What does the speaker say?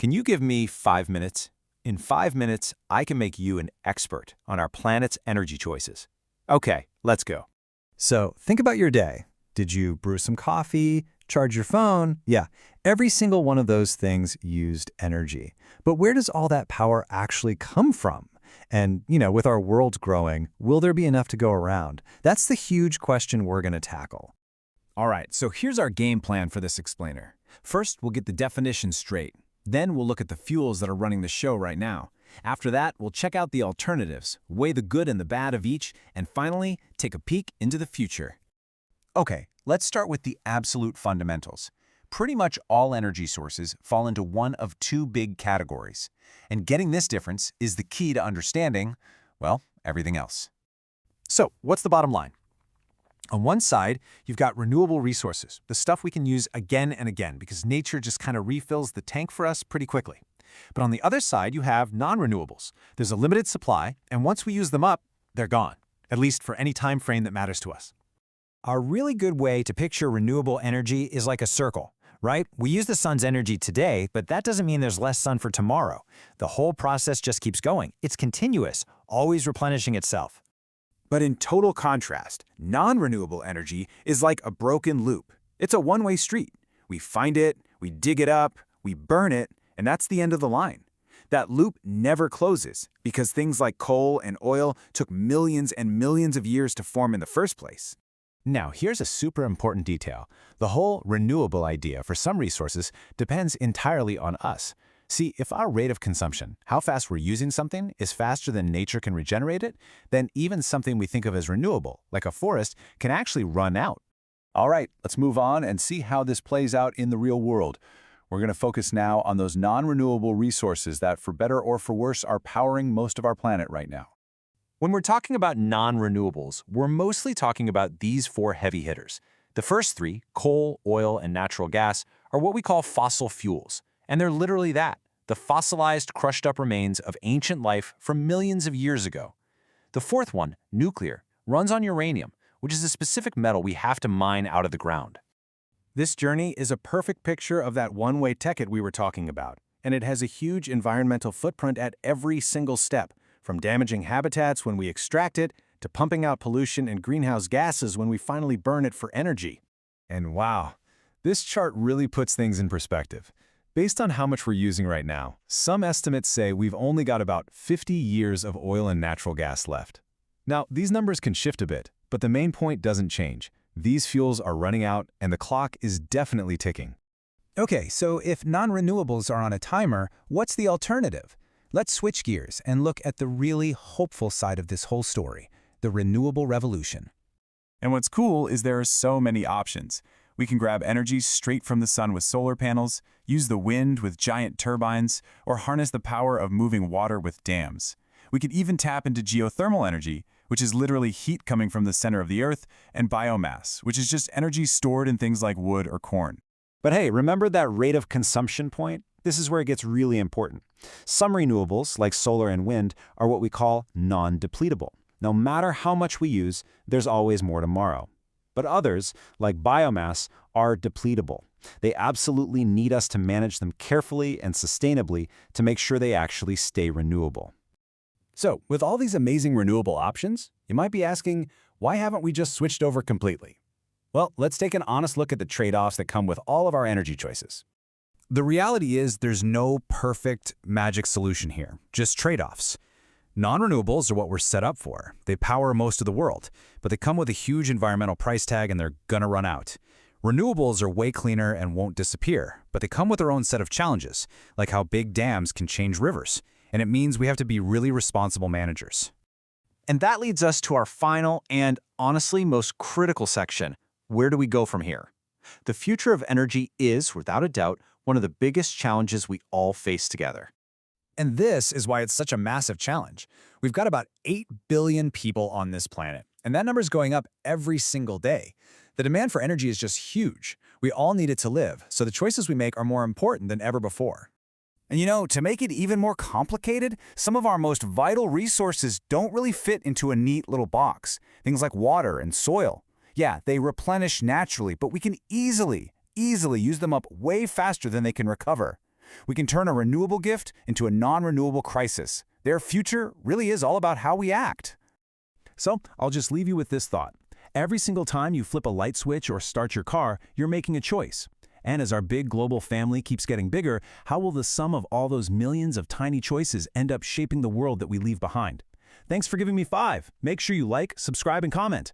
Can you give me 5 minutes? In 5 minutes, I can make you an expert on our planet's energy choices. Okay, let's go. So think about your day. Did you brew some coffee, charge your phone? Yeah, every single one of those things used energy. But where does all that power actually come from? And, with our world growing, will there be enough to go around? That's the huge question we're going to tackle. All right, so here's our game plan for this explainer. First, we'll get the definition straight. Then we'll look at the fuels that are running the show right now. After that, we'll check out the alternatives, weigh the good and the bad of each, and finally, take a peek into the future. Okay, let's start with the absolute fundamentals. Pretty much all energy sources fall into one of two big categories. And getting this difference is the key to understanding, well, everything else. So, what's the bottom line? On one side, you've got renewable resources, the stuff we can use again and again because nature just kind of refills the tank for us pretty quickly. But on the other side, you have non-renewables. There's a limited supply, and once we use them up, they're gone, at least for any time frame that matters to us. A really good way to picture renewable energy is like a circle, right? We use the sun's energy today, but that doesn't mean there's less sun for tomorrow. The whole process just keeps going. It's continuous, always replenishing itself. But in total contrast, non-renewable energy is like a broken loop. It's a one-way street. We find it, we dig it up, we burn it, and that's the end of the line. That loop never closes because things like coal and oil took millions and millions of years to form in the first place. Now, here's a super important detail. The whole renewable idea for some resources depends entirely on us. See, if our rate of consumption, how fast we're using something, is faster than nature can regenerate it, then even something we think of as renewable, like a forest, can actually run out. All right, let's move on and see how this plays out in the real world. We're going to focus now on those non-renewable resources that, for better or for worse, are powering most of our planet right now. When we're talking about non-renewables, we're mostly talking about these four heavy hitters. The first three, coal, oil, and natural gas, are what we call fossil fuels. And they're literally that, the fossilized, crushed-up remains of ancient life from millions of years ago. The fourth one, nuclear, runs on uranium, which is a specific metal we have to mine out of the ground. This journey is a perfect picture of that one-way ticket we were talking about, and it has a huge environmental footprint at every single step, from damaging habitats when we extract it to pumping out pollution and greenhouse gases when we finally burn it for energy. And wow, this chart really puts things in perspective. Based on how much we're using right now, some estimates say we've only got about 50 years of oil and natural gas left. Now, these numbers can shift a bit, but the main point doesn't change. These fuels are running out, and the clock is definitely ticking. Okay, so if non-renewables are on a timer, what's the alternative? Let's switch gears and look at the really hopeful side of this whole story, the renewable revolution. And what's cool is there are so many options. We can grab energy straight from the sun with solar panels, use the wind with giant turbines, or harness the power of moving water with dams. We could even tap into geothermal energy, which is literally heat coming from the center of the Earth, and biomass, which is just energy stored in things like wood or corn. But hey, remember that rate of consumption point? This is where it gets really important. Some renewables, like solar and wind, are what we call non-depletable. No matter how much we use, there's always more tomorrow. But others, like biomass, are depletable. They absolutely need us to manage them carefully and sustainably to make sure they actually stay renewable. So, with all these amazing renewable options, you might be asking, why haven't we just switched over completely? Well, let's take an honest look at the trade-offs that come with all of our energy choices. The reality is there's no perfect magic solution here, just trade-offs. Non-renewables are what we're set up for. They power most of the world, but they come with a huge environmental price tag and they're gonna run out. Renewables are way cleaner and won't disappear, but they come with their own set of challenges, like how big dams can change rivers, and it means we have to be really responsible managers. And that leads us to our final and, honestly, most critical section. Where do we go from here? The future of energy is, without a doubt, one of the biggest challenges we all face together. And this is why it's such a massive challenge. We've got about 8 billion people on this planet, and that number is going up every single day. The demand for energy is just huge. We all need it to live, so the choices we make are more important than ever before. And to make it even more complicated, some of our most vital resources don't really fit into a neat little box. Things like water and soil. Yeah, they replenish naturally, but we can easily use them up way faster than they can recover. We can turn a renewable gift into a non-renewable crisis. Their future really is all about how we act. So, I'll just leave you with this thought. Every single time you flip a light switch or start your car, you're making a choice. And as our big global family keeps getting bigger, how will the sum of all those millions of tiny choices end up shaping the world that we leave behind? Thanks for giving me 5. Make sure you like, subscribe, and comment.